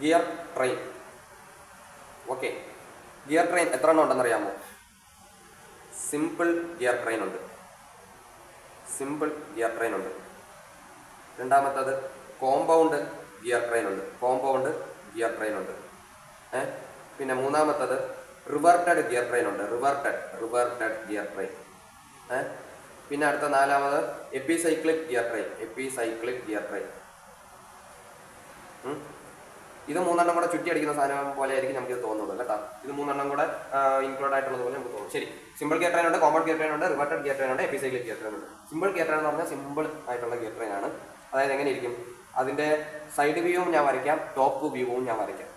Gear train. Okay, gear train എത്ര എണ്ണം ഉണ്ടെന്നറിയാമോ? Simple gear train ഉണ്ട്. സിമ്പിൾ ഗിയർ ട്രെയിൻ ഉണ്ട്. രണ്ടാമത്തത് കോമ്പൗണ്ട് ഗിയർ ട്രെയിൻ ഉണ്ട്. കോമ്പൗണ്ട് ഗിയർ ട്രെയിൻ ഉണ്ട്. പിന്നെ മൂന്നാമത്തത് റിവേർട്ടഡ് ഗിയർ ട്രെയിൻ ഉണ്ട്. Reverted gear train. പിന്നെ അടുത്ത നാലാമത് epicyclic gear train. Epicyclic gear train. ഇത് മൂന്നെണ്ണം കൂടെ ചുറ്റി അടിക്കുന്ന സാധനം പോലെ ആയിരിക്കും നമുക്ക് തോന്നുന്നത് കേട്ടോ. ഇത് മൂന്നെണ്ണം കൂടെ ഇൻക്ലൂഡ് ആയിട്ടുള്ളത് പോലെ നമുക്ക് തോന്നും. ശരി, സിമ്പിൾ ഗിയർ ട്രെയിൻ ഉണ്ട്, കോമ്പൗണ്ട് ഗിയർ ട്രെയിൻ ഉണ്ട്, റിവേർട്ടഡ് ഗിയർ ട്രെയിൻ ഉണ്ട്, എപ്പിസൈക്ലിക് ഗിയർ ട്രെയിൻ ഉണ്ട്. സിമ്പിൾ ഗിയർ ട്രെയിൻ എന്ന് പറഞ്ഞാൽ സിമ്പിൾ ആയിട്ടുള്ള ഗിയർ ട്രെയിൻ ആണ്. അതായത് എങ്ങനെ ഇരിക്കും? അതിൻ്റെ സൈഡ് വ്യൂവും ഞാൻ വരയ്ക്കാം, ടോപ്പ് വ്യൂവും ഞാൻ വരയ്ക്കാം.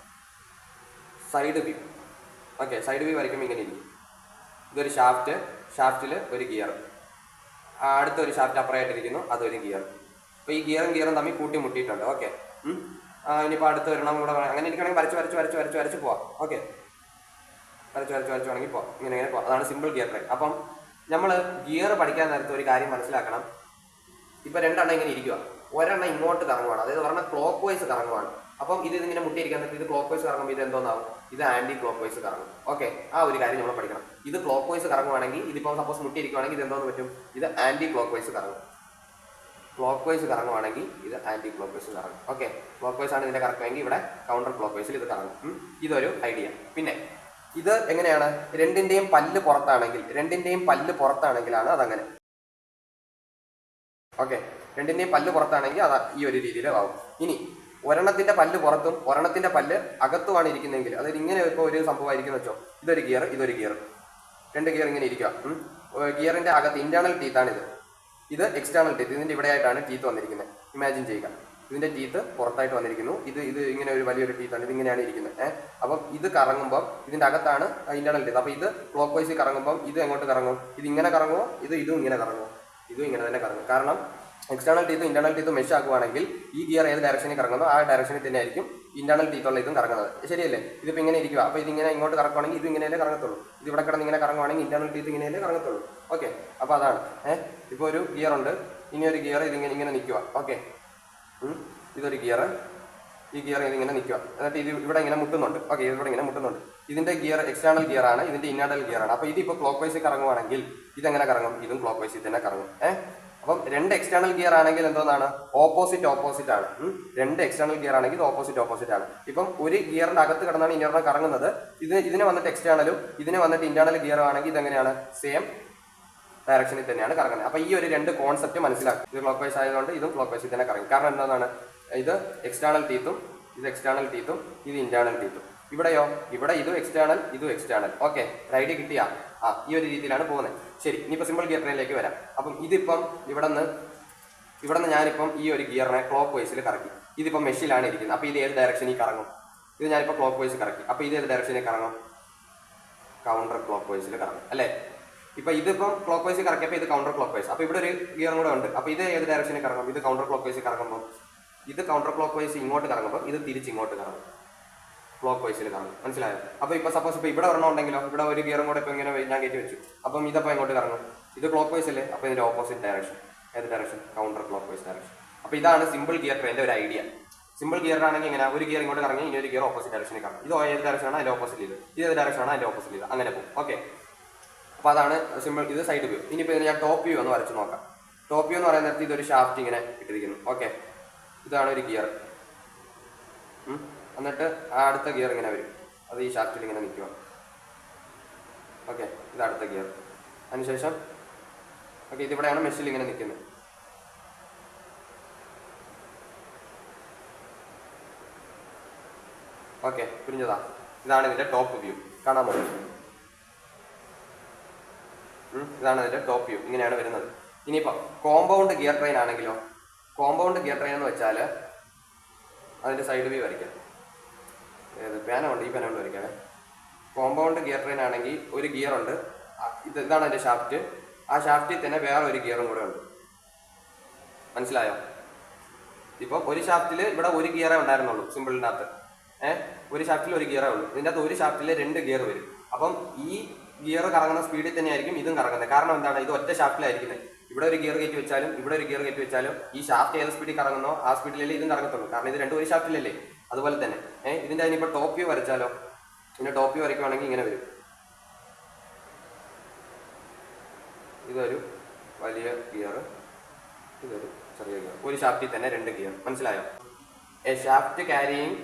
Side view. Okay, side view വരയ്ക്കുമ്പോൾ ഇങ്ങനെ ഇരിക്കും. ഇതൊരു ഷാഫ്റ്റിൽ ഒരു ഗിയർ, അടുത്തൊരു ഷാഫ്റ്റ് അപ്പുറമായിട്ടിരിക്കുന്നു, അതൊരു ഗിയർ. അപ്പോൾ ഈ ഗിയറും തമ്മിൽ കൂട്ടിമുട്ടിയിട്ടുണ്ട്. ഓക്കെ, ഇനിയിപ്പോൾ അടുത്ത് വരണം കൂടെ, അങ്ങനെ ഇരിക്കണമെങ്കിൽ വരച്ച് പോവാം. ഓക്കെ, വരച്ച് വേണമെങ്കിൽ പോവാം. ഇങ്ങനെ പോവാം. അതാണ് സിമ്പിൾ ഗിയർ ട്രെയിൻ. അപ്പം നമ്മൾ ഗിയർ പഠിക്കാൻ നേരത്തെ ഒരു കാര്യം മനസ്സിലാക്കണം. ഇപ്പം രണ്ടെണ്ണം ഇങ്ങനെ ഇരിക്കുക, ഒരെണ്ണം ഇങ്ങോട്ട് കറങ്ങുവാണ്, അതായത് ഒരെണ്ണം ക്ലോക്ക് വൈസ് കറങ്ങുവാണ്. അപ്പം ഇതിങ്ങനെ മുട്ടിയിരിക്കാൻ പറ്റും. ഇത് ക്ലോക്ക് വൈസ് കറങ്ങുമ്പോൾ ഇത് എന്തോന്നാവും? ഇത് ആൻറ്റി ക്ലോക്ക് വൈസ് കറങ്ങും. ഓക്കെ, ആ ഒരു കാര്യം നമ്മൾ പഠിക്കണം. ഇത് ക്ലോക്ക് വൈസ് കറങ്ങുവാണെങ്കിൽ, ഇതിപ്പോൾ സപ്പോസ് മുട്ടിയിരിക്കുവാണെങ്കിൽ ഇത് എന്തോന്ന് പറ്റും? ഇത് ആൻറ്റി ക്ലോക്ക് വൈസ് കറങ്ങും. ക്ലോക്ക് വൈസ് കറങ്ങുവാണെങ്കിൽ ഇത് ആൻറ്റി ക്ലോക്ക് വൈസ് കറങ്ങും. ഓക്കെ, ക്ലോക്ക് വൈസ് ആണ് ഇതിൻ്റെ കറക്കുമെങ്കിൽ ഇവിടെ കൗണ്ടർ ക്ലോക്ക് വൈസിൽ ഇത് കറങ്ങും. ഇതൊരു ഐഡിയ. പിന്നെ ഇത് എങ്ങനെയാണ്? രണ്ടിൻ്റെയും പല്ല് പുറത്താണെങ്കിലാണ് അതങ്ങനെ. ഓക്കെ, രണ്ടിൻ്റെയും പല്ല് പുറത്താണെങ്കിൽ അത് ഈ ഒരു രീതിയിൽ ആവും. ഇനി ഒരെണ്ണത്തിൻ്റെ പല്ല് പുറത്തും ഒരെണ്ണത്തിൻ്റെ പല്ല് അകത്തുമാണ് ഇരിക്കുന്നതെങ്കിൽ, അതായത് ഇങ്ങനെ ഇപ്പോൾ ഒരു സംഭവമായിരിക്കും വെച്ചോ, ഇതൊരു ഗിയർ, രണ്ട് ഗിയർ ഇങ്ങനെ ഇരിക്കുക. ഗിയറിൻ്റെ അകത്ത് ഇന്റേണൽ ടീത്താണിത്, ഇത് എക്സ്റ്റേണൽ ടീത്ത്. ഇതിൻ്റെ ഇവിടെയായിട്ടാണ് ടീത്ത് വന്നിരിക്കുന്നത്. ഇമാജിൻ ചെയ്യുക, ഇതിൻ്റെ ടീത്ത് പുറത്തായിട്ട് വന്നിരിക്കുന്നു. ഇത് ഇങ്ങനെ ഒരു വലിയൊരു ടീത്താണ്, ഇതിങ്ങനെയാണ് ഇരിക്കുന്നത്. അപ്പം ഇത് കറങ്ങുമ്പം ഇതിൻ്റെ അകത്താണ് ഇന്റേണൽ ടീത്ത്. അപ്പോൾ ഇത് ക്ലോക്ക് വൈസ് കറങ്ങുമ്പം ഇത് എങ്ങോട്ട് കറങ്ങും? ഇത് ഇങ്ങനെ കറങ്ങുമോ? ഇതും ഇങ്ങനെ കറങ്ങുമോ? ഇതും ഇങ്ങനെ തന്നെ കറങ്ങും. കാരണം എക്സ്റ്റേണൽ ടീത്തും ഇന്റേണൽ ടീത്തും മെഷ് ആക്കുവാണെങ്കിൽ ഈ ഗിയർ ഏത് ഡയറക്ഷനിൽ കറങ്ങുന്നോ ആ ഡയറക്ഷനിൽ തന്നെ ആയിരിക്കും ഇന്റേണൽ ടീത്തുള്ള ഇതും കറങ്ങുന്നത്. ശരിയല്ലേ? ഇതിപ്പോൾ ഇങ്ങനെ ഇരിക്കുക, അപ്പോൾ ഇതിങ്ങനെ ഇങ്ങോട്ട് കറക്കുവാണെങ്കിൽ ഇത് ഇങ്ങനെയല്ലേ കറങ്ങത്തുള്ളൂ. ഇത് ഇവിടെ കിടന്ന് ഇങ്ങനെ കറങ്ങുവാണെങ്കിൽ ഇന്റേണൽ ടീത്ത് ഇങ്ങനെയല്ലേ കറങ്ങത്തുള്ളൂ. ഓക്കെ, അപ്പോൾ അതാണ്. ഇപ്പോൾ ഒരു ഗിയർ ഉണ്ട്, ഇനി ഒരു ഗിയർ ഇങ്ങനെ നിൽക്കുക. ഓക്കെ, ഇതൊരു ഗിയർ, ഈ ഗിയർ ഇതിങ്ങനെ നിൽക്കുക, എന്നിട്ട് ഇത് ഇവിടെ ഇങ്ങനെ മുട്ടുന്നുണ്ട്. ഓക്കെ, ഇവിടെ ഇങ്ങനെ മുട്ടുന്നുണ്ട്. ഇതിൻ്റെ ഗിയർ എക്സ്റ്റേണൽ ഗിയർ ആണ്, ഇതിൻ്റെ ഇന്റേണൽ ഗിയർ ആണ്. അപ്പോൾ ഇതിപ്പോൾ ക്ലോക്ക് വൈസ് കറങ്ങുവാണെങ്കിൽ ഇതെങ്ങനെ കറങ്ങും? ഇതും ക്ലോക്ക് വൈസിൽ തന്നെ കറങ്ങും. അപ്പം രണ്ട് എക്സ്റ്റേണൽ ഗിയർ ആണെങ്കിൽ എന്തോന്നാണ്? ഓപ്പോസിറ്റ് ആണ്. രണ്ട് എക്സ്റ്റേണൽ ഗിയർ ആണെങ്കിൽ ഇത് ഓപ്പോസിറ്റ് ആണ്. ഇപ്പം ഒരു ഗിയറിന്റെ അകത്ത് കിടന്നാണ് ഇന്നൊരെണ്ണം കറങ്ങുന്നത്. ഇതിനെ വന്നിട്ട് എക്സ്റ്റേണലും ഇതിനെ വന്നിട്ട് ഇന്റേണൽ ഗിയർ ആണെങ്കിൽ ഇതെങ്ങനെയാണ്? സെയിം ഡയറക്ഷനിൽ തന്നെയാണ് കറങ്ങുന്നത്. അപ്പോൾ ഈ ഒരു രണ്ട് കോൺസെപ്റ്റ് മനസ്സിലാക്കും. ഇത് ക്ലോക്ക് വൈസ് ആയതുകൊണ്ട് ഇതും ക്ലോക്ക് വൈസിൽ തന്നെ കറങ്ങും. കാരണം എന്താണ്? ഇത് എക്സ്റ്റേണൽ ടീത്തും ഇത് ഇന്റേണൽ ടീത്തും. ഇവിടെയോ? ഇവിടെ ഇതും എക്സ്റ്റേണൽ. ഓക്കെ, ഐഡിയ കിട്ടിയാ? ഈ ഒരു രീതിയിലാണ് പോകുന്നത്. ശരി, ഇനിയിപ്പോൾ സിമ്പിൾ ഗിയർ ട്രെയിനിലേക്ക് വരാം. അപ്പം ഇതിപ്പം ഇവിടെ നിന്ന് ഞാനിപ്പം ഈ ഒരു ഗിയറിനെ ക്ലോക്ക് വൈസിൽ കറക്കി. ഇതിപ്പം മെഷിലാണ് ഇരിക്കുന്നത്. അപ്പോൾ ഇത് ഏത് ഡയറക്ഷനിൽ കറങ്ങും? ഇത് ഞാനിപ്പോൾ ക്ലോക്ക് വൈസ് കറക്കി. അപ്പോൾ ഇത് ഏത് ഡയറക്ഷനിൽ കറങ്ങും? കൗണ്ടർ ക്ലോക്ക് വൈസിൽ കറങ്ങും, അല്ലേ? ഇപ്പം ഇതിപ്പം ക്ലോക്ക് വൈസ് കറക്കിയപ്പോൾ ഇത് കൗണ്ടർ ക്ലോക്ക് വൈസ്. അപ്പോൾ ഇവിടെ ഒരു ഗിയറും കൂടെ ഉണ്ട്. അപ്പോൾ ഇത് ഏത് ഡയറക്ഷനിൽ കറങ്ങും? ഇത് കൗണ്ടർ ക്ലോക്ക് വൈസ് കറങ്ങുമ്പോൾ ഇത് കൗണ്ടർ ക്ലോക്ക് വൈസ് ഇങ്ങോട്ട് കറങ്ങുമ്പോൾ ഇത് തിരിച്ചിങ്ങോട്ട് കറങ്ങും, ക്ലോക്ക് വൈസിൽ കറങ്ങും. മനസ്സിലായോ? അപ്പോൾ ഇപ്പോൾ സപ്പോസ് ഇപ്പോൾ ഇവിടെ ഒരെണ്ണം ഉണ്ടെങ്കിലോ, ഇവിടെ ഒരു ഗിയറും കൂടെ ഇപ്പോൾ ഇങ്ങനെ ഞാൻ കയറ്റി വെച്ചു. അപ്പം ഇതപ്പോൾ ഇങ്ങോട്ട് കറങ്ങും, ഇത് ക്ലോക്ക് വൈസ് അല്ലേ? അപ്പോൾ ഇതിൻ്റെ ഓപ്പോസിറ്റ് ഡയറക്ഷൻ. ഏത് direction? Counter clock vice direction. അപ്പോൾ ഇതാണ് സിമ്പിൾ ഗിയർ ട്രെയിനിൻ്റെ ഒരു ഐഡിയ. സിമ്പിൾ ഗിയർ ആണെങ്കിൽ ഇങ്ങനെ ഒരു ഗിയർ ഇങ്ങോട്ട് കറങ്ങി, ഇനി ഒരു ഗിയർ ഓപ്പോസിറ്റ് ഡയറക്ഷനിൽ കറങ്ങും. ഇത് ഏത് ഡയറക്ഷനാണ്? അതിൻ്റെ ഓപ്പോസിറ്റ് ഇത് ഏത് ഡയറക്ഷനാണ്? അതിൻ്റെ ഓപ്പോസിറ്റ് ഇത് അങ്ങനെ പോകും. ഓക്കെ, അപ്പോൾ അതാണ് സിമ്പിൾ. ഇത് സൈഡ് വ്യൂ. ഇനിയിപ്പോൾ ഇതിന് ഞാൻ ടോപ്പ് വ്യൂ ഒന്ന് വരച്ച് നോക്കാം. ടോപ്പ് വ്യൂ എന്ന് പറയുന്ന നേരത്തെ ഇതൊരു ഷാഫ്റ്റ് ഇങ്ങനെ ഇട്ടിരിക്കുന്നു. ഓക്കെ, ഇതാണ് ഒരു ഗിയർ. എന്നിട്ട് അടുത്ത ഗിയർ ഇങ്ങനെ വരും, അത് ഈ ഷാഫ്റ്റിൽ ഇങ്ങനെ നിൽക്കുക. ഓക്കെ, ഇത് അടുത്ത ഗിയർ. അതിനുശേഷം ഓക്കെ, ഇതിവിടെയാണ് മെഷിൽ ഇങ്ങനെ നിൽക്കുന്നത്. ഓക്കെ, പിരിഞ്ഞതാ. ഇതാണ് ഇതിൻ്റെ ടോപ്പ് വ്യൂ. കാണാൻ പറ്റും. ഇതാണ് ഇതിൻ്റെ ടോപ്പ് വ്യൂ. ഇങ്ങനെയാണ് വരുന്നത്. ഇനിയിപ്പോൾ കോമ്പൗണ്ട് ഗിയർ ട്രെയിൻ ആണെങ്കിലോ? കോമ്പൗണ്ട് ഗിയർ ട്രെയിൻ എന്ന് വെച്ചാൽ അതിൻ്റെ സൈഡ് വ്യൂ വരയ്ക്കാം. പേന കൊണ്ട് വരയ്ക്കാനേ. കോമ്പൗണ്ട് ഗിയർ ട്രെയിൻ ആണെങ്കിൽ ഒരു ഗിയർ ഉണ്ട്, ഇതാണ് അതിൻ്റെ ഷാഫ്റ്റ്. ആ ഷാഫ്റ്റിൽ തന്നെ വേറെ ഒരു ഗിയറും കൂടെ ഉണ്ട്. മനസ്സിലായോ? ഇപ്പോൾ ഒരു ഷാഫ്റ്റിൽ ഇവിടെ ഒരു ഗിയറേ ഉണ്ടായിരുന്നുള്ളൂ സിമ്പിളിൻ്റെ അകത്ത്. ഒരു ഷാഫ്റ്റിൽ ഒരു ഗിയറേ ഉള്ളൂ. ഇതിൻ്റെ അകത്ത് ഒരു ഷാഫ്റ്റിൽ രണ്ട് ഗിയർ വരും. അപ്പം ഈ ഗിയർ കറങ്ങുന്ന സ്പീഡിൽ തന്നെയായിരിക്കും ഇതും കറങ്ങുന്നത്. കാരണം എന്താണ്? ഇത് ഒറ്റ ഷാഫ്റ്റിലായിരിക്കുന്നത്. ഇവിടെ ഒരു ഗിയർ കയറ്റി വെച്ചാലും ഇവിടെ ഒരു ഗിയർ കയറ്റി വെച്ചാലും ഈ ഷാഫ്റ്റ് ഏത് സ്പീഡിൽ കറങ്ങുന്നോ ആ സ്പീഡിലല്ലേ ഇതും കറങ്ങത്തുള്ളൂ. കാരണം ഇത് രണ്ടും ഒരു ഷാഫ്റ്റിലല്ലേ. അതുപോലെ തന്നെ ഇതിൻ്റെ അതിനിപ്പോൾ ടോപ്പ് വ്യൂ വരച്ചാലോ? ഇതിൻ്റെ ടോപ്പ് വ്യൂ വരയ്ക്കുവാണെങ്കിൽ ഇങ്ങനെ വരും. ഇതൊരു വലിയ ഗിയർ, ഇതൊരു ചെറിയ ഗിയർ. ഒരു ഷാഫ്റ്റിൽ തന്നെ 2 ഗിയർ. മനസ്സിലായോ? A shaft carrying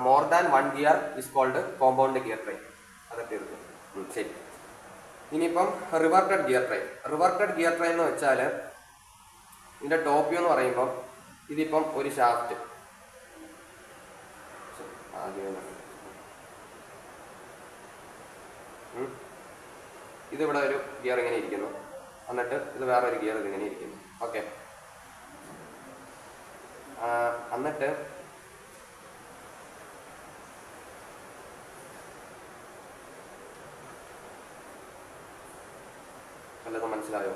more than 1 gear is called compound gear train. അതൊക്കെ എടുക്കും. ശരി. ഇനിയിപ്പം reverted gear train. Reverted gear train എന്ന് വെച്ചാൽ ഇതിൻ്റെ ടോപ്പ് വ്യൂ എന്ന് പറയുമ്പം ഇതിപ്പം ഒരു ഷാഫ്റ്റ് ഇതിവിടെ ഒരു ഗിയർ ഇങ്ങനെ ഇരിക്കുന്നു, എന്നിട്ട് ഇത് വേറൊരു ഗിയർ ഇതിങ്ങനെ ഇരിക്കുന്നു. ഓക്കെ. എന്നിട്ട് വല്ലതും മനസ്സിലായോ?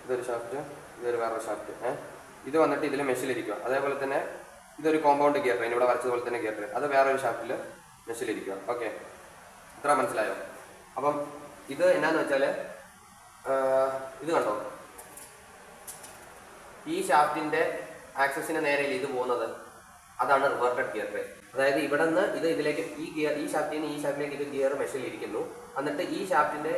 ഇതൊരു ഷാഫ്റ്റ്, ഇതൊരു വേറൊരു ഷാഫ്റ്റ്. ഇത് വന്നിട്ട് ഇതിൽ മെഷിലിരിക്കുക. അതേപോലെ തന്നെ ഇതൊരു കോമ്പൗണ്ട് ഗിയർ ട്രെയിൻ, ഇവിടെ വരച്ചതുപോലെ തന്നെ ഗിയർ ട്രെയിൻ, അത് വേറൊരു ഷാഫ്റ്റിൽ മെഷിലിരിക്കുക. ഓക്കെ, ഇത്ര മനസ്സിലായോ? അപ്പം ഇത് എന്നാന്ന് വെച്ചാൽ ഇത് കണ്ടോ, ഈ ഷാഫ്റ്റിൻ്റെ ആക്സസിന് നേരെ ഇത് പോകുന്നത്, അതാണ് റിവേർട്ടഡ് ഗിയർ ട്രെയിൻ. അതായത് ഇവിടെ നിന്ന് ഇതിലേക്ക് ഈ ഷാഫ്റ്റിൽ നിന്ന് ഈ ഷാഫ്റ്റിലേക്ക് ഇത് ഗിയർ മെഷിലിരിക്കുന്നു. എന്നിട്ട് ഈ ഷാഫ്റ്റിൻ്റെ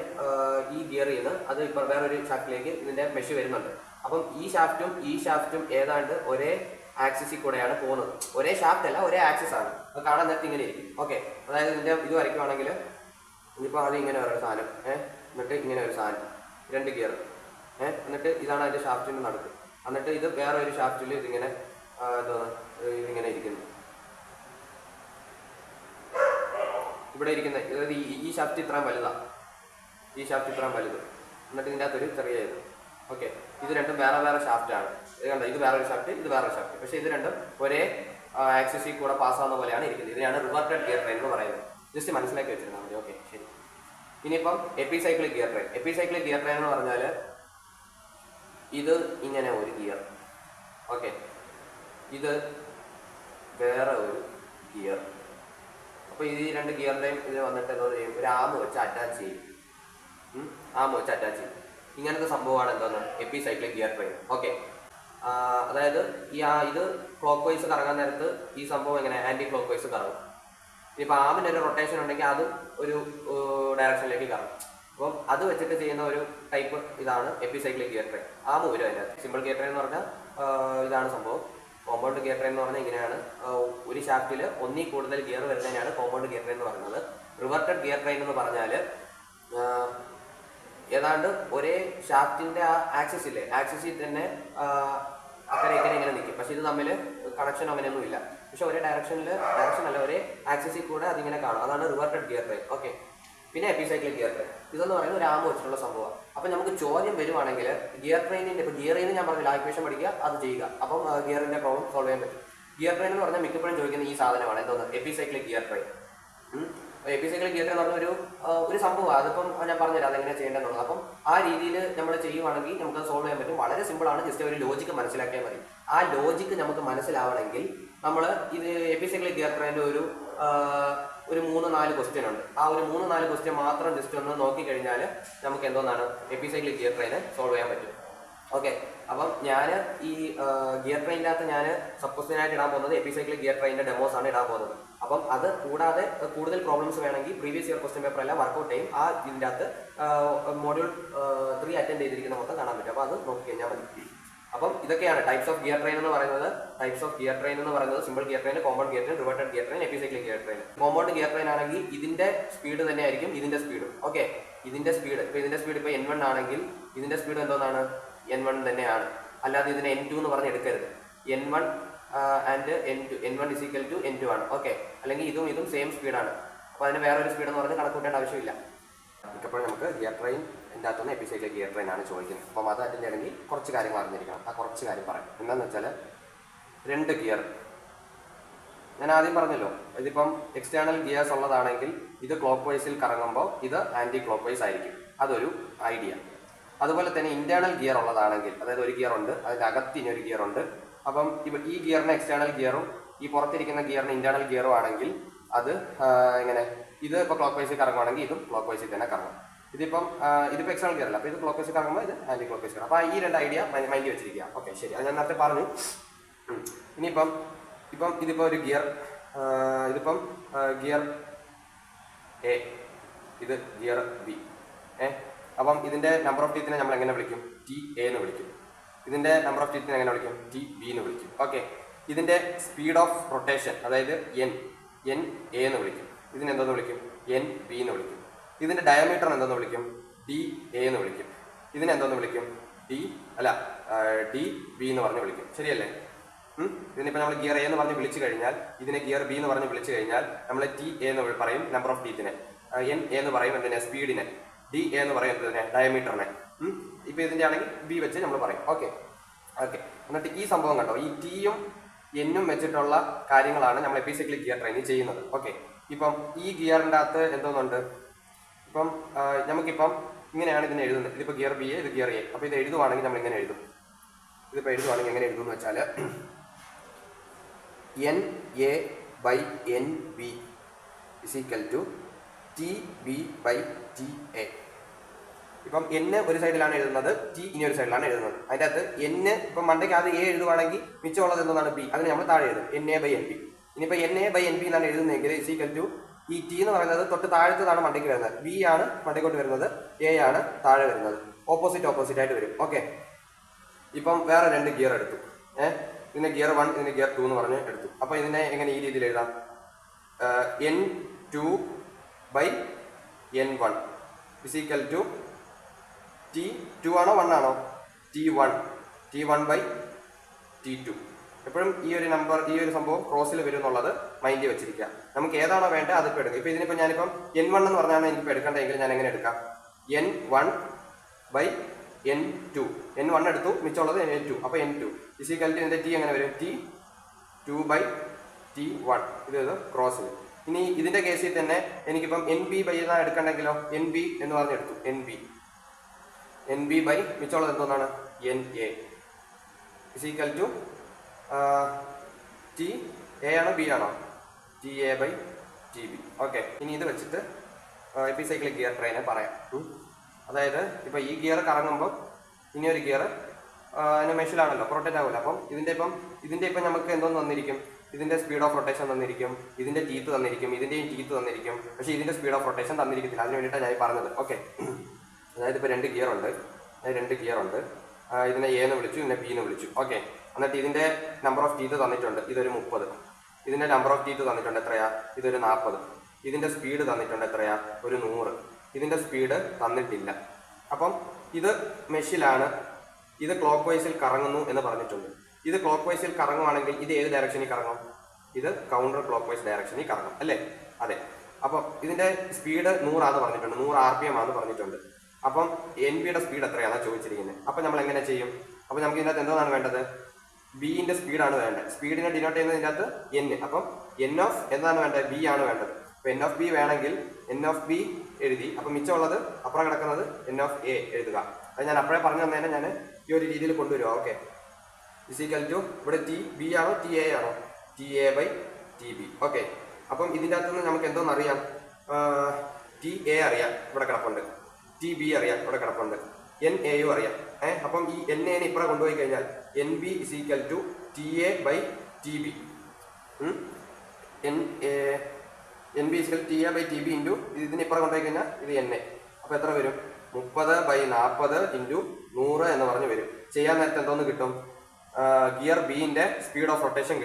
ഈ ഗിയറിൽ നിന്ന് അത് ഇപ്പോൾ വേറൊരു ഷാഫ്റ്റിലേക്ക് ഇതിൻ്റെ മെഷ് വരുന്നുണ്ട്. അപ്പം ഈ ഷാഫ്റ്റും ഏതാണ്ട് ഒരേ ആക്സിസിൽ കൂടെയാണ് പോകുന്നത്. ഒരേ ഷാഫ്റ്റ് അല്ല, ഒരേ ആക്സിസ് ആണ്. അത് കാണാൻ നേരത്തെ ഇങ്ങനെ ഇരിക്കും. ഓക്കെ, അതായത് ഇതിൻ്റെ ഇത് വരയ്ക്കുവാണെങ്കിൽ ഇനിയിപ്പോൾ അത് ഇങ്ങനെ ഒരു സാധനം, എന്നിട്ട് ഇങ്ങനെ ഒരു സാധനം, 2 ഗിയർ, എന്നിട്ട് ഇതാണ് അതിൻ്റെ ഷാഫ്റ്റിൻ്റെ നടുക്ക്. എന്നിട്ട് ഇത് വേറെ ഒരു ഷാഫ്റ്റിൽ ഇതിങ്ങനെ ഇതിങ്ങനെ ഇരിക്കുന്നു. ഇവിടെ ഇരിക്കുന്ന അതായത് ഈ ഷാഫ്റ്റ് ഇത്രയും വലുതാണ്, ഈ ഷാഫ്റ്റ് ഇത്രയും വലുത്, എന്നിട്ട് ഇതിൻ്റെ അകത്തൊരു ചെറിയ ഇത്. ഓക്കെ, ഇത് രണ്ടും വേറെ വേറെ ഷാഫ്റ്റാണ്. ഇത് കണ്ടോ, ഇത് വേറൊരു ഷാഫ്റ്റ്, ഇത് വേറൊരു ഷാഫ്റ്റ്. പക്ഷേ ഇത് രണ്ടും ഒരേ ആക്സിസിൽ കൂടെ പാസ്സാവുന്ന പോലെയാണ് ഇരിക്കുന്നത്. ഇതിനാണ് റിവേർട്ടഡ് ഗിയർ ട്രെയിൻ എന്ന് പറയുന്നത്. ജസ്റ്റ് മനസ്സിലാക്കി വെച്ചിരുന്നാൽ മതി. ഓക്കെ, ശരി. ഇനിയിപ്പം epicyclic gear train. Epicyclic gear train എന്ന് പറഞ്ഞാൽ ഇത് ഇങ്ങനെ ഒരു ഗിയർ, ഓക്കെ, ഇത് വേറെ ഒരു ഗിയർ. അപ്പോൾ ഈ 2 ഗിയറിൻ്റെയും ഇത് വന്നിട്ട് എന്തോ ചെയ്യും, ഒരു ആം വെച്ച് അറ്റാച്ച് ചെയ്യും. ഇങ്ങനത്തെ സംഭവമാണ് എന്തോന്ന് എപ്പിസൈക്ലിക് ഗിയർ ട്രെയിൻ. ഓക്കെ, അതായത് ഇത് ക്ലോക്ക് വൈസ് കറങ്ങാൻ നേരത്ത് ഈ സംഭവം എങ്ങനെ ആൻറ്റി ക്ലോക്ക് വൈസ് കറങ്ങും. ഇപ്പോൾ ആമിന് ഒരു റൊട്ടേഷൻ ഉണ്ടെങ്കിൽ അതും ഒരു ഡയറക്ഷനിലേക്ക് കറങ്ങും. അപ്പം അത് വെച്ചിട്ട് ചെയ്യുന്ന ഒരു ടൈപ്പ് ഇതാണ് എപ്പിസൈക്ലിക് ഗിയർ ട്രെയിൻ. ആം വരും അതിനകത്ത്. സിമ്പിൾ ഗിയർ ട്രെയിൻ എന്ന് പറഞ്ഞാൽ ഇതാണ് സംഭവം. കോമ്പൗണ്ട് ഗിയർ ട്രെയിൻ എന്ന് പറഞ്ഞാൽ ഇങ്ങനെയാണ്. ഒരു ഷാഫ്റ്റിൽ ഒന്നിൽ കൂടുതൽ ഗിയർ വരുന്നതിനാണ് കോമ്പൗണ്ട് ഗിയർ ട്രെയിൻ എന്ന് പറയുന്നത്. റിവേർട്ടഡ് ഗിയർ ട്രെയിൻ എന്ന് പറഞ്ഞാൽ ഏതാണ്ട് ഒരേ ഷാഫ്റ്റിൻ്റെ ആ ആക്സിസിൽ തന്നെ അക്കരെ ഇങ്ങനെ നിൽക്കും. പക്ഷേ ഇത് തമ്മിൽ കണക്ഷൻ അങ്ങനെയൊന്നും ഇല്ല. പക്ഷെ ഒരേ ഡയറക്ഷൻ അല്ല, ഒരേ ആക്സിസിൽ കൂടെ അതിങ്ങനെ കാണും. അതാണ് റിവേർട്ടഡ് ഗിയർ ട്രെയിൻ. ഓക്കെ, പിന്നെ എപ്പിസൈക്ലിക് ഗിയർ ട്രെയിൻ ഇതെന്ന് പറയുന്നത് ഒരു ആം വെച്ചിട്ടുള്ള സംഭവമാണ്. അപ്പം നമുക്ക് ചോദ്യം വരുവാണെങ്കിൽ ഗിയർ ട്രെയിനിൻ്റെ ഇപ്പോൾ ഗിയറിന് ഞാൻ പറഞ്ഞില്ല, ഇക്വേഷൻ പഠിക്കുക, അത് ചെയ്യുക. അപ്പം ഗിയറിൻ്റെ പ്രോബ്ലം സോൾവ് ചെയ്യാൻ പറ്റും. ഗിയർ ട്രെയിൻ എന്ന് പറഞ്ഞാൽ മിക്കപ്പോഴും ചോദിക്കുന്ന ഈ സാധനമാണ്, എന്തോന്ന് epicyclic gear train. Epicyclic gear train എന്ന് പറഞ്ഞ ഒരു സംഭവമാണ്. അതിപ്പം ഞാൻ പറഞ്ഞുതരാം അതെങ്ങനെ ചെയ്യേണ്ടതെന്നുള്ളത്. അപ്പം ആ രീതിയിൽ നമ്മൾ ചെയ്യുവാണെങ്കിൽ നമുക്ക് സോൾവ് ചെയ്യാൻ പറ്റും. വളരെ സിമ്പിളാണ്. ജസ്റ്റ് ഒരു ലോജിക്ക് മനസ്സിലാക്കിയാൽ മതി. ആ ലോജിക്ക് നമുക്ക് മനസ്സിലാവണമെങ്കിൽ നമ്മൾ ഇത് എപ്പിസൈക്ലിക് ഗിയർ ട്രെയിനിൻ്റെ ഒരു 3-4 ക്വസ്റ്റ്യൻ ഉണ്ട്. ആ ഒരു 3-4 ക്വസ്റ്റ്യൻ മാത്രം ജസ്റ്റ് ഒന്ന് നോക്കിക്കഴിഞ്ഞാൽ നമുക്ക് എന്തോന്നാണ് എപ്പിസൈക്ലിക് ഗിയർ ട്രെയിനെ സോൾവ് ചെയ്യാൻ പറ്റും. ഓക്കെ, അപ്പം ഞാൻ ഈ ഗിയർ ട്രെയിനിൻ്റെ അകത്ത് ഞാൻ സബ് ക്വസ്റ്റ്യനായിട്ട് ഇടാൻ പോകുന്നത് എപ്പിസൈക്ലിക് ഗിയർ ട്രെയിനിൻ്റെ ഡെമോസ് ആണ് ഇടാൻ പോകുന്നത്. അപ്പം അത് കൂടാതെ കൂടുതൽ പ്രോബ്ലംസ് വേണമെങ്കിൽ പ്രീവിയസ് ഇയർ ക്വസ്റ്റ്യൻ പേപ്പർ എല്ലാം വർക്കൗട്ട് ചെയ്യും. ആ ഇതിൻ്റെ അകത്ത് മോഡ്യൂൾ 3 അറ്റൻഡ് ചെയ്തിരിക്കുന്ന മൊത്തം കാണാൻ പറ്റും. അപ്പോൾ അത് നോക്കി കഴിഞ്ഞാൽ മതി. അപ്പം ഇതൊക്കെയാണ് ടൈപ്സ് ഓഫ് ഗിയർ ട്രെയിൻ എന്ന് പറയുന്നത്. Simple gear train, compound gear train, reverted gear train, epicyclic gear train. Compound gear train ആണെങ്കിൽ ഇതിന്റെ സ്പീഡ് തന്നെ ആയിരിക്കും ഇതിന്റെ സ്പീഡും. ഓക്കെ, ഇതിന്റെ സ്പീഡ് ഇപ്പോൾ N1 ആണെങ്കിൽ ഇതിന്റെ സ്പീഡ് എന്തോന്നാണ് N1 തന്നെയാണ്. അല്ലാതെ ഇതിനെ N2 എന്ന് പറഞ്ഞ് എടുക്കരുത്. N1 ആൻഡ് N1 = N2 ആണ്. ഓക്കെ, അല്ലെങ്കിൽ ഇതും സെയിം സ്പീഡാണ്. അപ്പോൾ അതിന് വേറൊരു സ്പീഡ് എന്ന് പറഞ്ഞ് കണക്കൂട്ടേണ്ട ആവശ്യമില്ല. മിക്കപ്പോഴും നമുക്ക് ഗിയർ ട്രെയിൻ അകത്തുനിന്ന് എപ്പിസൈക്ലിക് ഗിയർ ട്രെയിൻ ആണ് ചോദിക്കുന്നത്. അപ്പം അത് അറ്റൻഡ് ചെയ്യണമെങ്കിൽ കുറച്ച് കാര്യങ്ങൾ അറിഞ്ഞിരിക്കണം. ആ കുറച്ച് കാര്യം പറയാം. എന്താണെന്ന് വെച്ചാൽ 2 ഗിയർ ഞാൻ ആദ്യം പറഞ്ഞല്ലോ, ഇതിപ്പം എക്സ്റ്റേണൽ ഗിയേഴ്സ് ഉള്ളതാണെങ്കിൽ ഇത് ക്ലോക്ക് വൈസിൽ കറങ്ങുമ്പോൾ ഇത് ആൻറ്റി ക്ലോക്ക് വൈസ് ആയിരിക്കും. അതൊരു ഐഡിയ. അതുപോലെ തന്നെ ഇന്റേണൽ ഗിയർ ഉള്ളതാണെങ്കിൽ, അതായത് ഒരു ഗിയർ ഉണ്ട്, അതിൻ്റെ അകത്ത് ഇനി ഒരു ഗിയർ ഉണ്ട്. അപ്പം ഈ ഗിയറിന് എക്സ്റ്റേണൽ ഗിയറും ഈ പുറത്തിരിക്കുന്ന ഗിയറിന് ഇന്റേണൽ ഗിയറും ആണെങ്കിൽ അത് എങ്ങനെ, ഇത് ഇപ്പോൾ ക്ലോക്ക് വൈസിൽ കറങ്ങുവാണെങ്കിൽ ഇതും ക്ലോക്ക് വൈസിൽ തന്നെ കറങ്ങും. ഇതിപ്പം ഇതിപ്പോൾ എക്സ്റ്റേണൽ ഗിയർ അല്ല, അപ്പോൾ ഇത് ക്ലോക്ക് വൈസ് കറങ്ങുമ്പോൾ ഇത് ആൻറ്റി ക്ലോക്ക് വൈസ് കറങ്ങും. അപ്പോൾ ഈ രണ്ട് ഐഡിയ മൈൻഡിൽ വെച്ചിരിക്കുക. ഓക്കെ, ശരി, അത് ഞാൻ നേരത്തെ പറഞ്ഞു. ഇനിയിപ്പം ഇതിപ്പോൾ ഒരു ഗിയർ, ഇതിപ്പം ഗിയർ എ, ഇത് ഗിയർ ബി. അപ്പം ഇതിൻ്റെ നമ്പർ ഓഫ് ടീത്തിനെ നമ്മൾ എങ്ങനെ വിളിക്കും? ടി എ എന്ന് വിളിക്കും. ഇതിൻ്റെ നമ്പർ ഓഫ് ടീത്തിനെ എങ്ങനെ വിളിക്കും? ടി ബി എന്ന് വിളിക്കും. ഓക്കെ, ഇതിൻ്റെ സ്പീഡ് ഓഫ് റൊട്ടേഷൻ, അതായത് എൻ എ എന്ന് വിളിക്കും. ഇതിനെന്തോന്ന് വിളിക്കും? എൻ ബി എന്ന് വിളിക്കും. ഇതിൻ്റെ ഡയമീറ്റർ എന്തോന്ന് വിളിക്കും? ഡി എ എന്ന് വിളിക്കും. ഇതിനെന്തോന്ന് വിളിക്കും? ഡി ബി എന്ന് പറഞ്ഞ് വിളിക്കും. ശരിയല്ലേ? ഇതിനിപ്പോൾ നമ്മൾ ഗിയർ എ എന്ന് പറഞ്ഞ് വിളിച്ചു കഴിഞ്ഞാൽ, ഇതിനെ ഗിയർ ബി എന്ന് പറഞ്ഞ് വിളിച്ചു കഴിഞ്ഞാൽ നമ്മൾ ടി എ എന്ന് പറയും നമ്പർ ഓഫ് ടീത്തിനെ, എൻ എ എന്ന് പറയും എന്തിനെ? സ്പീഡിനെ, ഡി എ എന്ന് പറയും എന്തിനെ? ഡയമീറ്ററിനെ. ഇപ്പോൾ ഇതിൻ്റെ ആണെങ്കിൽ ബി വെച്ച് നമ്മൾ പറയും. ഓക്കെ. എന്നിട്ട് ഈ സംഭവം കണ്ടോ, ഈ ടിയും എന്നും വെച്ചിട്ടുള്ള കാര്യങ്ങളാണ് നമ്മൾ എപ്പിസൈക്ലിക് ഗിയർ ട്രെയിനിങ് ചെയ്യുന്നത്. ഓക്കെ, ഇപ്പം ഈ ഗിയറിൻ്റെ അകത്ത് എന്തോന്നുണ്ട്? ഇപ്പം നമുക്കിപ്പം ഇങ്ങനെയാണ് ഇതിനെ എഴുതുന്നത്. ഇതിപ്പോൾ ഗിയർ ബി എ, ഇത് ഗിയർ എ. അപ്പോൾ ഇത് എഴുതുവാണെങ്കിൽ നമ്മൾ ഇങ്ങനെ എഴുതും. ഇതിപ്പോൾ എഴുതുവാണെങ്കിൽ എങ്ങനെ എഴുതും എന്ന് വെച്ചാൽ N A by N B is equal to T B by T A. ഇപ്പം എൻ ഒരു സൈഡിലാണ് എഴുതുന്നത്, ടി ഇനി ഒരു സൈഡിലാണ് എഴുതുന്നത്. അതിൻ്റെ അകത്ത് എൻ ഇപ്പം മണ്ടയ്ക്ക് അത് എ എഴുതുവാണെങ്കിൽ മിച്ചമുള്ളത് എന്താണ്? ബി. അതിന് നമ്മൾ താഴെ എഴുതും N A by N B. ഇനിയിപ്പോൾ N A by N B എന്നാണ് എഴുതുന്നതെങ്കിൽ ഇസ് ഈക്വൽ ടു ഈ ടി എന്ന് പറയുന്നത് തൊട്ട് താഴത്തതാണ് മണ്ടയ്ക്ക് വരുന്നത്, ബി ആണ് മണ്ടയ്ക്കോട്ട് വരുന്നത്, എ ആണ് താഴെ വരുന്നത്. ഓപ്പോസിറ്റ് ആയിട്ട് വരും. ഓക്കെ, ഇപ്പം വേറെ രണ്ട് ഗിയർ എടുത്തു. ഇതിനെ ഗിയർ 1, ഇതിന് ഗിയർ 2 എന്ന് പറഞ്ഞ് എടുത്തു. അപ്പോൾ ഇതിനെ എങ്ങനെ ഈ രീതിയിൽ എഴുതാം? N 2 by N 1 is equal to T 2 ആണോ 1 ആണോ? T1 by T2. എപ്പോഴും ഈ ഒരു നമ്പർ, ഈ ഒരു സംഭവം ക്രോസിൽ വരും എന്നുള്ളത് മൈൻഡിൽ വെച്ചിരിക്കുക. നമുക്ക് ഏതാണോ വേണ്ടത് അതിപ്പോൾ എടുക്കാം. ഇപ്പോൾ ഇതിനിപ്പോൾ ഞാനിപ്പം N1 എന്ന് പറഞ്ഞാൽ എനിക്കിപ്പോൾ എടുക്കേണ്ടതെങ്കിൽ ഞാൻ എങ്ങനെ എടുക്കാം? N1 by N2. N1 എടുത്തു, മിച്ചമുള്ളത് N2. അപ്പോൾ N2 ഇസ് ഈക്വൽ ടു ഇതിൻ്റെ ടി എങ്ങനെ വരും? T2 by T1. ഇത് ക്രോസിൽ. ഇനി ഇതിൻ്റെ കേസിൽ തന്നെ എനിക്കിപ്പം NB ബൈ എന്നാണ് എടുക്കണമെങ്കിലോ? NB എന്ന് പറഞ്ഞെടുത്തു. NB ബൈ മിച്ചമുള്ളത് എന്തോന്നാണ്? NA is equal to T A ആണോ ബി ആണോ? TA by TB. ഓക്കെ, ഇനി ഇത് വെച്ചിട്ട് എപ്പിസൈക്ലിക് ഗിയർ ട്രെയിനെ പറയാം. അതായത് ഇപ്പോൾ ഈ ഗിയർ കറങ്ങുമ്പോൾ ഇനി ഒരു ഗിയർ അതിന് മെഷിലാണല്ലോ, റൊട്ടേറ്റ് ആവില്ല. അപ്പം ഇതിൻ്റെ ഇപ്പം നമുക്ക് എന്തോന്ന് തന്നിരിക്കും? ഇതിൻ്റെ സ്പീഡ് ഓഫ് റൊട്ടേഷൻ തന്നിരിക്കും, ഇതിൻ്റെ ടീത്ത് തന്നിരിക്കും, ഇതിൻ്റെയും ടീത്ത് തന്നിരിക്കും. പക്ഷേ ഇതിൻ്റെ സ്പീഡ് ഓഫ് റൊട്ടേഷൻ തന്നിരിക്കത്തില്ല. അതിന് വേണ്ടിയിട്ടാണ് ഞാൻ പറഞ്ഞത്. ഓക്കെ, അതായത് ഇപ്പോൾ രണ്ട് ഗിയർ ഉണ്ട്. ഇതിനെ എ എന്ന് വിളിച്ചു, ഇതിനെ ബി എന്ന് വിളിച്ചു. ഓക്കെ, എന്നിട്ട് ഇതിൻ്റെ നമ്പർ ഓഫ് ടീത്ത് തന്നിട്ടുണ്ട്, ഇതൊരു 30. ഇതിൻ്റെ നമ്പർ ഓഫ് ടീത്ത് തന്നിട്ടുണ്ട് എത്രയാ? ഇതൊരു 40. ഇതിൻ്റെ സ്പീഡ് തന്നിട്ടുണ്ട് എത്രയാ? ഒരു 100. ഇതിൻ്റെ സ്പീഡ് തന്നിട്ടില്ല. അപ്പം ഇത് മെഷിലാണ്, ഇത് ക്ലോക്ക് വൈസിൽ കറങ്ങുന്നു എന്ന് പറഞ്ഞിട്ടുണ്ട്. ഇത് ക്ലോക്ക് വൈസിൽ കറങ്ങുവാണെങ്കിൽ ഇത് ഏത് ഡയറക്ഷനിൽ കറങ്ങും? ഇത് കൗണ്ടർ ക്ലോക്ക് വൈസ് ഡയറക്ഷനിൽ കറങ്ങും അല്ലേ? അതെ. അപ്പം ഇതിൻ്റെ സ്പീഡ് 100 ആണെന്ന് പറഞ്ഞിട്ടുണ്ട്, 100 RPM ആണെന്ന് പറഞ്ഞിട്ടുണ്ട്. അപ്പം NBയുടെ സ്പീഡ് എത്രയാണെന്ന് ചോദിച്ചിരിക്കുന്നത്. അപ്പം നമ്മൾ എങ്ങനെ ചെയ്യും? അപ്പം നമുക്ക് ഇതിനകത്ത് എന്താണ് വേണ്ടത്? ബിൻ്റെ സ്പീഡാണ് വേണ്ടത്. സ്പീഡിനെ ഡിനോട്ട് ചെയ്യുന്നതിൻ്റെ അകത്ത് N. അപ്പം N ഓഫ് എന്താണ് വേണ്ടത്? B ആണ് വേണ്ടത്. അപ്പോൾ N ഓഫ് B വേണമെങ്കിൽ N ഓഫ് B എഴുതി. അപ്പം മിച്ചമുള്ളത് അപ്പുറം കിടക്കുന്നത് N ഓഫ് A എഴുതുക. അത് ഞാൻ അപ്പോഴേ പറഞ്ഞു തന്നേനെ ഞാൻ ഈ ഒരു രീതിയിൽ കൊണ്ടുവരിക. ഓക്കെ, ഇസ് ഈക്വൽ ടു ഇവിടെ TB ആണോ TA ആണോ? TA by TB. ഓക്കെ, അപ്പം ഇതിൻ്റെ അകത്തുനിന്ന് നമുക്ക് എന്തോന്ന് അറിയാം? TA അറിയാം, ഇവിടെ കിടപ്പുണ്ട്. TB അറിയാം, ഇവിടെ കിടപ്പുണ്ട്. NAയും അറിയാം. അപ്പം ഈ NA ഇപ്പുറം കൊണ്ടുപോയി കഴിഞ്ഞാൽ NB is equal to TA by TB. NB is equal TA by TB into ഇതിന് ഇപ്പുറം കൊണ്ടുപോയി കഴിഞ്ഞാൽ ഇത് NA. അപ്പോൾ എത്ര വരും? 30/40 ഇൻറ്റു 100 എന്ന് പറഞ്ഞ് വരും. ചെയ്യാൻ നേരത്തെ എന്തോന്ന് കിട്ടും? ഗിയർ ബിൻ്റെ സ്പീഡ് ഓഫ് റൊട്ടേഷൻ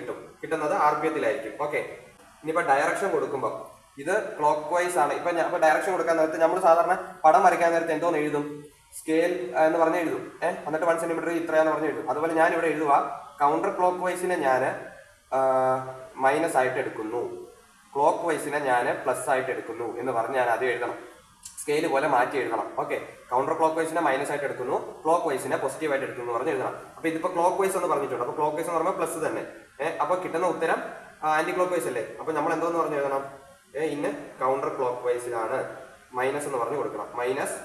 കിട്ടുന്നത് RPMത്തിലായിരിക്കും. ഓക്കെ, ഇനിയിപ്പോൾ ഡയറക്ഷൻ കൊടുക്കുമ്പോൾ ഇത് ക്ലോക്ക് വൈസ് ആണ്. ഇപ്പം ഞാൻ ഇപ്പോൾ ഡയറക്ഷൻ കൊടുക്കാൻ നേരത്തെ നമ്മൾ സാധാരണ പടം വരയ്ക്കാൻ നേരത്തെ എന്തോന്ന് എഴുതും? സ്കെയിൽ എന്ന് പറഞ്ഞ് എഴുതും. എന്നിട്ട് 1 സെൻറ്റിമീറ്റർ ഇത്രയാന്ന് പറഞ്ഞ് എഴുതും. അതുപോലെ ഞാൻ ഇവിടെ എഴുതുക, കൗണ്ടർ ക്ലോക്ക് വൈസിനെ ഞാൻ മൈനസ് ആയിട്ട് എടുക്കുന്നു, ക്ലോക്ക് വൈസിനെ ഞാൻ പ്ലസ് ആയിട്ട് എടുക്കുന്നു എന്ന് പറഞ്ഞ് ഞാൻ അത് എഴുതണം. സ്കെയിൽ പോലെ മാറ്റി എഴുതണം. ഓക്കെ, കൗണ്ടർ ക്ലോക്ക് വൈസിനെ മൈനസ് ആയിട്ട് എടുക്കുന്നു, ക്ലോക്ക് വൈസിനെ പോസിറ്റീവ് ആയിട്ട് എടുക്കുന്നു എന്ന് പറഞ്ഞ് എഴുതണം. അപ്പോൾ ഇതിപ്പോൾ ക്ലോക്ക് വൈസ് എന്ന് പറഞ്ഞിട്ടുണ്ട്. അപ്പോൾ ക്ലോക്ക് വൈസ് എന്ന് പറയുമ്പോൾ പ്ലസ് തന്നെ. അപ്പോൾ കിട്ടുന്ന ഉത്തരം ആൻറ്റി ക്ലോക്ക് വൈസ് അല്ലേ? അപ്പോൾ നമ്മൾ എന്തോന്ന് പറഞ്ഞ് എഴുതണം? ഇന്ന് കൗണ്ടർ ക്ലോക്ക് വൈസിലാണ്, മൈനസ് എന്ന് പറഞ്ഞ് കൊടുക്കണം. മൈനസ്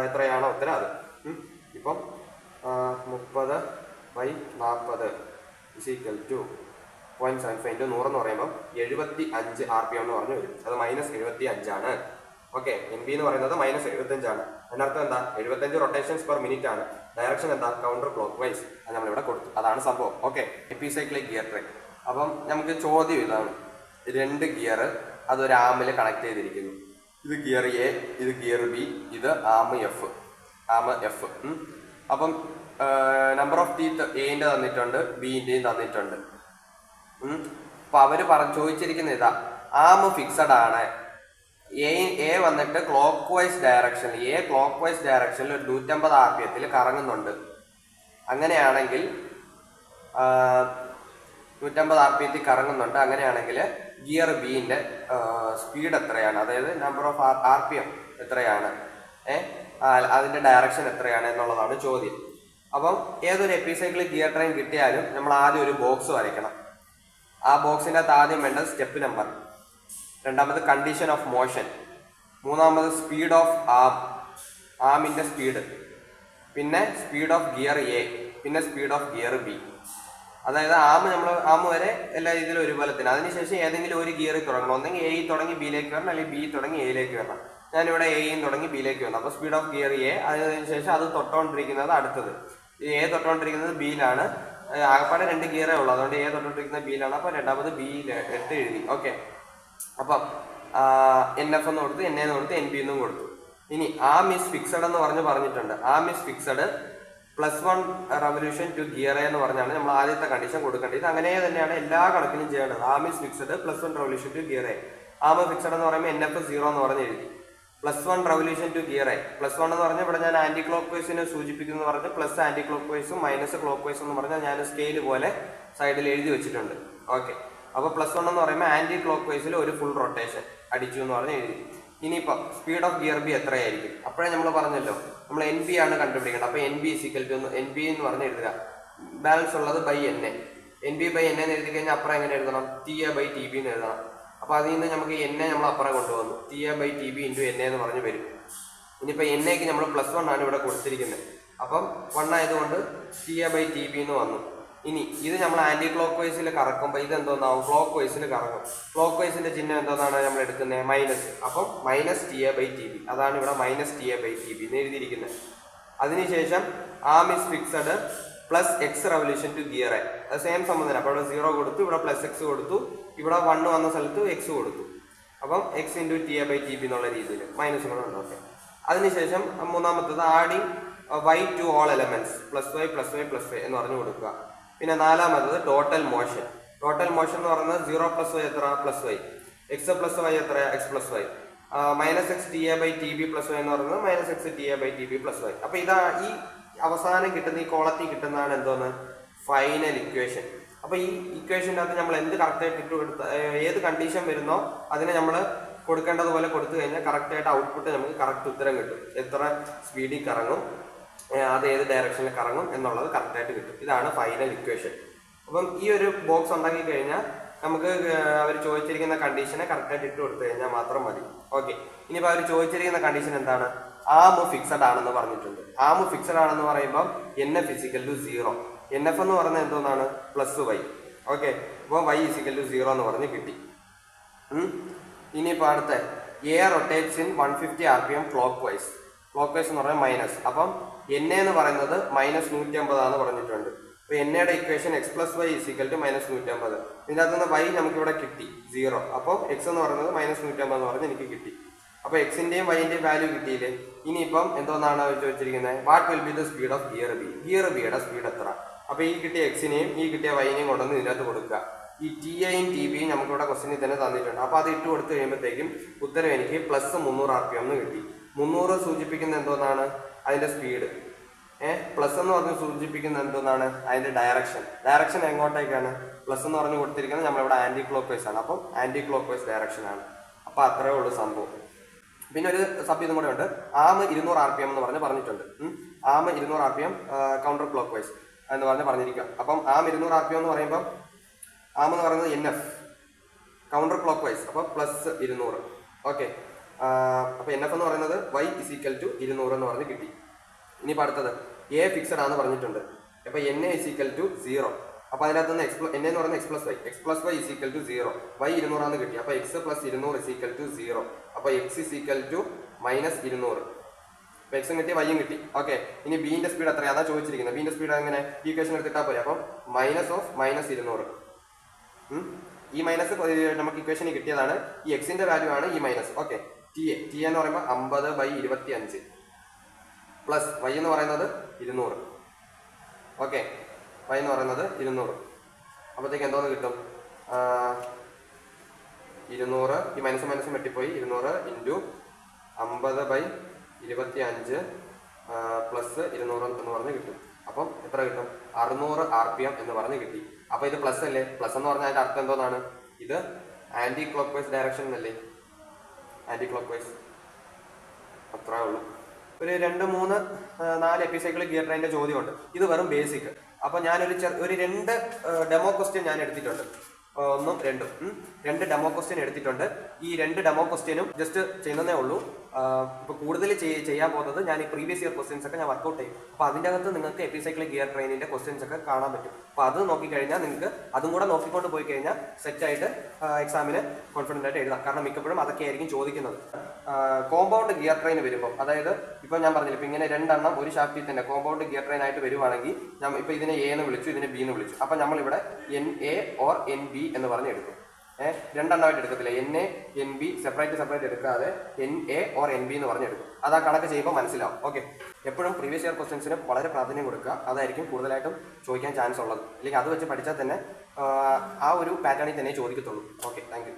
എത്രയാണോ ഉത്തരം അത്. ഇപ്പം 30/40 ഇസ് ഈക്വൽ ടു 0.75 ഇൻറ്റു 100 എന്ന് പറയുമ്പോൾ 75 RPM എന്ന് പറഞ്ഞ് വരും. അത് -75 ആണ്. ഓക്കെ, എൻ ബി എന്ന് പറയുന്നത് -75 ആണ്. അതിനർത്ഥം എന്താ? 75 റൊട്ടേഷൻസ് പെർ മിനിറ്റ് ആണ്. ഡയറക്ഷൻ എന്താ? Counter clock vice. അത് നമ്മളിവിടെ കൊടുത്തു. അതാണ് സംഭവം. Okay, epicyclic gear train. അപ്പം നമുക്ക് ചോദ്യം ഇതാണ്, 2 ഗിയർ അതൊരു ആമിൽ കണക്ട് ചെയ്തിരിക്കുന്നു. ഇത് ഗിയർ എ, ഇത് ഗിയർ ബി, ഇത് ആം എഫ്. അപ്പം നമ്പർ ഓഫ് ടീത്ത് എന്റെ തന്നിട്ടുണ്ട്, ബിന്റെയും തന്നിട്ടുണ്ട്. അപ്പൊ അവര് ചോദിച്ചിരിക്കുന്ന ഇതാ, ആം ഫിക്സഡ് ആണ്. എ വന്നിട്ട് ക്ലോക്ക് വൈസ് ഡയറക്ഷനിൽ, ക്ലോക്ക് വൈസ് ഡയറക്ഷനിൽ ഒരു 150 RPM കറങ്ങുന്നുണ്ട്. അങ്ങനെയാണെങ്കിൽ 150 RPM കറങ്ങുന്നുണ്ട്. അങ്ങനെയാണെങ്കിൽ ഗിയർ ബിന്റെ സ്പീഡ് എത്രയാണ്, അതായത് നമ്പർ ഓഫ് RPM എത്രയാണ്, അതിന്റെ ഡയറക്ഷൻ എത്രയാണ് എന്നുള്ളതാണ് ചോദ്യം. അപ്പം ഏതൊരു എപ്പിസൈക്ലിക് ഗിയർ ട്രെയിൻ കിട്ടിയാലും നമ്മൾ ആദ്യം ഒരു ബോക്സ് വരയ്ക്കണം. ആ ബോക്സിൻ്റെ അകത്ത് ആദ്യം വേണ്ടത് സ്റ്റെപ്പ് നമ്പർ, രണ്ടാമത് കണ്ടീഷൻ ഓഫ് മോഷൻ, മൂന്നാമത് സ്പീഡ് ഓഫ് ആമിൻ്റെ സ്പീഡ്, പിന്നെ സ്പീഡ് ഓഫ് ഗിയർ എ, പിന്നെ സ്പീഡ് ഓഫ് ഗിയർ ബി. അതായത് ആം വരെ എല്ലാ രീതിയിലും ഒരുപോലെ തന്നെ. അതിനുശേഷം ഏതെങ്കിലും ഒരു ഗിയറിൽ തുടങ്ങണം. ഒന്നെങ്കിൽ എയിൽ തുടങ്ങി ബിയിലേക്ക് വരണം, അല്ലെങ്കിൽ ബി തുടങ്ങി എയിലേക്ക് വരണം. ഞാനിവിടെ എയും തുടങ്ങി ബിയിലേക്ക് വരണം. അപ്പോൾ സ്പീഡ് ഓഫ് ഗിയർ എ, അതിനുശേഷം അത് തൊട്ടുകൊണ്ടിരിക്കുന്നത് അടുത്തത് എ തൊട്ടുകൊണ്ടിരിക്കുന്നത് ബിയിലാണ്. ആകപ്പാടെ 2 ഗിയറേ ഉള്ളൂ, അതുകൊണ്ട് എ തൊട്ടുകൊണ്ടിരിക്കുന്നത് ബിയിലാണ്. അപ്പോൾ രണ്ടാമത് ബിയിൽ 8 എഴുതി. ഓക്കെ, അപ്പം NF എന്ന് കൊടുത്തു, NA എന്ന് കൊടുത്തു, NB എന്നും കൊടുത്തു. ഇനി ആം ഈസ് ഫിക്സഡ് എന്ന് പറഞ്ഞിട്ടുണ്ട്. Arm is fixed +1 revolution to gear എന്ന് പറഞ്ഞാണ് നമ്മൾ ആദ്യത്തെ കണ്ടീഷൻ കൊടുക്കേണ്ടത്. ഇത് അങ്ങനെ തന്നെയാണ് എല്ലാ കണക്കിനും ചെയ്യേണ്ടത്. Arm is fixed +1 revolution to gear A. Arm fixed എന്ന് പറയുമ്പോൾ NF 0 എന്ന് പറഞ്ഞ് എഴുതി. +1 റവല്യൂഷൻ ടു ഗിയർ എ. +1 എന്ന് പറഞ്ഞാൽ ഇവിടെ ഞാൻ ആന്റി ക്ലോക്ക് വൈസിനെ സൂചിപ്പിക്കുന്നു പറഞ്ഞ് പ്ലസ് ആന്റി ക്ലോക്ക് വൈസും മൈനസ് ക്ലോക്ക് വൈസും എന്ന് പറഞ്ഞാൽ ഞാൻ സ്കെയിൽ പോലെ സൈഡിൽ എഴുതി വെച്ചിട്ടുണ്ട്. ഓക്കെ, അപ്പോൾ +1 എന്ന് പറയുമ്പോൾ ആന്റി ക്ലോക്ക് വൈസിൽ ഒരു ഫുൾ റൊട്ടേഷൻ അടിച്ചു എന്ന് പറഞ്ഞ് എഴുതി. ഇനിയിപ്പോൾ സ്പീഡ് ഓഫ് ഗിയർ ബി എത്രയായിരിക്കും? അപ്പോഴേ നമ്മൾ പറഞ്ഞല്ലോ, നമ്മൾ NB ആണ് കണ്ടുപിടിക്കേണ്ടത്. അപ്പോൾ NB NB എന്ന് പറഞ്ഞ് എഴുതുക. ബാലൻസ് ഉള്ളത് /NA. NB/NA എന്ന് എഴുതി കഴിഞ്ഞാൽ അപ്പുറം എങ്ങനെ എഴുതണം? TA/TB എന്ന് എഴുതണം. അപ്പോൾ അതിൽ നിന്ന് നമുക്ക് NA നമ്മൾ അപ്പുറം കൊണ്ടുവന്നു. TA/TB × NA എന്ന് പറഞ്ഞ് വരും. ഇനിയിപ്പോൾ NAക്ക് നമ്മൾ +1 ആണ് ഇവിടെ കൊടുത്തിരിക്കുന്നത്. അപ്പം 1 ആയതുകൊണ്ട് TA/TB എന്ന് വന്നു. ഇനി ഇത് നമ്മൾ ആന്റി ക്ലോക്ക് വൈസിൽ കറക്കുമ്പോൾ ഇത് എന്തോന്നാവും? ക്ലോക്ക് വൈസിൽ കറങ്ങും. ക്ലോക്ക് വൈസിന്റെ ചിഹ്നം എന്തോന്നാണ് നമ്മൾ എടുക്കുന്നത്? മൈനസ്. അപ്പം -TA/TB. അതാണ് ഇവിടെ -TA/TB എന്ന് എഴുതിയിരിക്കുന്നത്. അതിനുശേഷം arm is fixed +X revolution to gear A. അത് സെയിം സംബന്ധന. അപ്പോൾ ഇവിടെ 0 കൊടുത്തു, ഇവിടെ +X കൊടുത്തു, ഇവിടെ 1 വന്ന സ്ഥലത്ത് X കൊടുത്തു. അപ്പം X × TA/TB എന്നുള്ള രീതിയിൽ മൈനസ് കൂടെ ഉണ്ട്. ഓക്കെ, അതിനുശേഷം മൂന്നാമത്തത് adding Y to all elements +Y എന്ന് പറഞ്ഞു കൊടുക്കുക. പിന്നെ നാലാമത്തത് ടോട്ടൽ മോഷൻ. ടോട്ടൽ മോഷൻ എന്ന് പറയുന്നത് 0 + Y എത്ര? +Y. X + Y എത്ര? X + Y. -X TA/TB +Y എന്ന് പറയുന്നത് -X TA/TB +Y. അപ്പൊ ഇതാ ഈ അവസാനം കിട്ടുന്ന ഈ കോളത്തിൽ കിട്ടുന്നതാണ് എന്തോന്ന്? Final equation. അപ്പൊ ഈ ഇക്വേഷൻ്റെ അകത്ത് നമ്മൾ എന്ത് കറക്റ്റായിട്ട് ഇട്ട് കൊടുത്ത ഏത് കണ്ടീഷൻ വരുന്നോ അതിനെ നമ്മൾ കൊടുക്കേണ്ടതുപോലെ കൊടുത്തു കഴിഞ്ഞാൽ കറക്റ്റായിട്ട് ഔട്ട്പുട്ട് നമുക്ക് കറക്റ്റ് ഉത്തരം കിട്ടും. എത്ര സ്പീഡിൽ കറങ്ങും, അത് ഏത് ഡയറക്ഷനിൽ കറങ്ങും എന്നുള്ളത് കറക്റ്റായിട്ട് കിട്ടും. ഇതാണ് ഫൈനൽ ഇക്വേഷൻ. അപ്പം ഈ ഒരു ബോക്സ് ഉണ്ടാക്കി കഴിഞ്ഞാൽ നമുക്ക് അവർ ചോദിച്ചിരിക്കുന്ന കണ്ടീഷനെ കറക്റ്റായിട്ട് ഇട്ട് കൊടുത്തു കഴിഞ്ഞാൽ മാത്രം മതി. ഓക്കെ, ഇനിയിപ്പോൾ അവർ ചോദിച്ചിരിക്കുന്ന കണ്ടീഷൻ എന്താണ്? ആം ഫിക്സഡ് ആണെന്ന് പറഞ്ഞിട്ടുണ്ട്. ആം ഫിക്സഡ് ആണെന്ന് പറയുമ്പോൾ NF = 0. NF എന്ന് പറയുന്നത് എന്തോന്നാണ്? +Y. ഓക്കെ, അപ്പോൾ Y = 0 എന്ന് പറഞ്ഞ് കിട്ടി. ഇനിയിപ്പോൾ അടുത്ത A rotates in 150 RPM clock vice. Clock vice എന്ന് പറഞ്ഞാൽ മൈനസ്. അപ്പം NA എന്ന് പറയുന്നത് -150 ആണെന്ന് പറഞ്ഞിട്ടുണ്ട്. അപ്പോൾ NAയുടെ ഇക്വേഷൻ X + Y = -150. ഇതിനകത്ത് നിന്ന് Y നമുക്കിവിടെ കിട്ടി 0. അപ്പോൾ X എന്ന് പറയുന്നത് -150 എന്ന് പറഞ്ഞ് എനിക്ക് കിട്ടി. അപ്പോൾ X-ന്റെയും Y-ന്റെയും വാല്യൂ കിട്ടിയില്ലേ? ഇനിയിപ്പം എന്തോന്നാണ് ചോദിച്ചിരിക്കുന്നത്? What will be the speed of gear B? Gear ബിയുടെ സ്പീഡ് എത്ര? അപ്പോൾ ഈ കിട്ടിയ X-നെയും ഈ കിട്ടിയ Y-നെയും കൊണ്ടുവന്ന് ഇതിനകത്ത് കൊടുക്കുക. ഈ TA-യും TB-യും നമുക്കിവിടെ ക്വസ്റ്റിനിൽ തന്നെ തന്നിട്ടുണ്ട്. അപ്പോൾ അത് ഇട്ട് കൊടുത്തു കഴിയുമ്പോഴത്തേക്കും ഉത്തരം എനിക്ക് +300 RPM എന്ന് കിട്ടി. 300 സൂചിപ്പിക്കുന്ന എന്തോന്നാണ്? അതിന്റെ സ്പീഡ്. പ്ലസ് എന്ന് പറഞ്ഞ് സൂചിപ്പിക്കുന്ന എന്തോന്നാണ്? അതിന്റെ ഡയറക്ഷൻ. ഡയറക്ഷൻ എങ്ങോട്ടേക്കാണ്? പ്ലസ് എന്ന് പറഞ്ഞ് കൊടുത്തിരിക്കുന്നത് നമ്മളിവിടെ ആന്റി ക്ലോക്ക് വൈസ് ആണ്. അപ്പം ആന്റി ക്ലോക്ക് വൈസ് ഡയറക്ഷൻ ആണ്. അപ്പൊ അത്രേ ഉള്ളൂ സംഭവം. പിന്നെ ഒരു ഇതും കൂടെ ഉണ്ട്. ആം 200 RPM എന്ന് പറഞ്ഞിട്ടുണ്ട്. ആം 200 RPM കൗണ്ടർ ക്ലോക്ക് വൈസ് എന്ന് പറഞ്ഞിരിക്കുക. അപ്പം ആം 200 RPM എന്ന് പറയുമ്പോൾ ആം എന്ന് പറയുന്നത് NF കൗണ്ടർ ക്ലോക്ക് വൈസ്. അപ്പോൾ +200. ഓക്കെ, അപ്പോൾ NF എന്ന് പറയുന്നത് Y = 200 എന്ന് പറഞ്ഞ് കിട്ടി. ഇനിയിപ്പോൾ അടുത്തത് A ഫിക്സഡ് ആണെന്ന് പറഞ്ഞിട്ടുണ്ട്. അപ്പോൾ NA = 0. അപ്പോൾ അതിനകത്ത് നിന്ന് എൻ എന്ന് പറയുന്നത് X plus Y is equal to 0. Y 200 കിട്ടി. അപ്പോൾ X plus 200 is equal to 0. അപ്പോൾ X is equal to minus 200. അപ്പോൾ എക്സും കിട്ടി വൈയും കിട്ടി. ഓക്കെ, ഇനി ബീൻ്റെ സ്പീഡ് എത്രയാണ് അതാ ചോദിച്ചിരിക്കുന്നത്. ബീൻ്റെ സ്പീഡ് എങ്ങനെ ഈക്വേഷൻ എടുത്തിട്ടാൽ പോലെ. അപ്പം മൈനസ് ഓഫ് മൈനസ് 200. ഈ മൈനസ് നമുക്ക് ഇക്വേഷനിൽ കിട്ടിയതാണ്. ഈ എക്സിന്റെ വാല്യൂ ആണ് ഈ മൈനസ്. ഓക്കെ, ടി എന്ന് പറയുമ്പോൾ 50/25 പ്ലസ് വൈ എന്ന് പറയുന്നത് 200. ഓക്കെ, വൈ എന്ന് പറയുന്നത് 200. അപ്പോഴത്തേക്ക് എന്തോന്ന് കിട്ടും? 200 ഈ മൈനസ് മൈനസ് വെട്ടിപ്പോയി. 200 ഇൻറ്റു 50/25 പ്ലസ് 200 എന്ന് പറഞ്ഞ് കിട്ടും. അപ്പം എത്ര കിട്ടും? 600 RPM എന്ന് പറഞ്ഞ് കിട്ടി. അപ്പോൾ ഇത് പ്ലസ് അല്ലേ? പ്ലസ് എന്ന് പറഞ്ഞാൽ അതിൻ്റെ അർത്ഥം എന്തോന്നാണ്? ഇത് ആൻറ്റി ക്ലോക്ക് വൈസ് ഡയറക്ഷൻ എന്നല്ലേ? Anticlockwise. അത്രേ ഉള്ളൂ. ഒരു 2, 3, 4 എപ്പിസൈക്കിൾ ഗിയർ ട്രെയിനിൻ്റെ ചോദ്യമുണ്ട്. ഇത് വെറും ബേസിക്. അപ്പോൾ ഞാനൊരു 2 ഡെമോ ക്വസ്റ്റ്യൻ ഞാൻ എടുത്തിട്ടുണ്ട്. 1ഉം 2ഉം 2 ഡെമോ ക്വസ്റ്റ്യൻ എടുത്തിട്ടുണ്ട്. ഈ 2 ഡെമോ ക്വസ്റ്റ്യനും ജസ്റ്റ് ചെയ്യുന്നതേ ഉള്ളൂ. ഇപ്പോൾ കൂടുതൽ ചെയ്യാൻ പോകുന്നത് ഞാൻ ഈ പ്രീവിയസ് ഇയർ ക്വസ്റ്റ്യൻസ് ഒക്കെ ഞാൻ വർക്കൗട്ട് ചെയ്യും. അപ്പോൾ അതിൻ്റെ അകത്ത് നിങ്ങൾക്ക് എപ്പിസൈക്കിൾ ഗിയർ ട്രെയിനിൻ്റെ ക്വസ്റ്റ്യൻസ് ഒക്കെ കാണാൻ പറ്റും. അപ്പോൾ അത് നോക്കിക്കഴിഞ്ഞാൽ നിങ്ങൾക്ക് അതും കൂടെ നോക്കിക്കൊണ്ട് പോയി കഴിഞ്ഞാൽ സെറ്റായിട്ട് എക്സാമിന് കോൺഫിഡൻ്റ് ആയിട്ട് എഴുതാം. കാരണം മിക്കപ്പോഴും അതൊക്കെ ആയിരിക്കും ചോദിക്കുന്നത്. കോമ്പൗണ്ട് ഗിയർ ട്രെയിൻ വരുമ്പോൾ, അതായത് ഇപ്പോൾ ഞാൻ പറഞ്ഞില്ല, ഇപ്പോൾ ഇങ്ങനെ 2 എണ്ണം ഒരു ഷാഫ്റ്റിൽ തന്നെ കോമ്പൗണ്ട് ഗിയർ ട്രെയിൻ ആയിട്ട് വരുവാണെങ്കിൽ ഇപ്പോൾ ഇതിനെ എ എന്ന് വിളിച്ചു, ഇതിനെ ബി എന്ന് വിളിച്ചു. അപ്പോൾ നമ്മളിവിടെ NA ഓർ NB എന്ന് പറഞ്ഞ് എടുക്കും. 2 എണ്ണമായിട്ട് എടുക്കത്തില്ല. NA NB സെപ്പറേറ്റ് എടുക്കാതെ NA ഓർ NB എന്ന് പറഞ്ഞെടുക്കും. അത് ആ കണക്ക് ചെയ്യുമ്പോൾ മനസ്സിലാവും. ഓക്കെ, എപ്പോഴും പ്രീവിയസ് ഇയർ ക്വസ്റ്റ്യൻസിന് വളരെ പ്രാധാന്യം കൊടുക്കുക. അതായിരിക്കും കൂടുതലായിട്ടും ചോദിക്കാൻ ചാൻസ് ഉള്ളത്. അല്ലെങ്കിൽ അത് വെച്ച് പഠിച്ചാൽ തന്നെ ആ ഒരു പാറ്റേണിൽ തന്നെ ചോദിക്കത്തുള്ളൂ. Okay, thank you.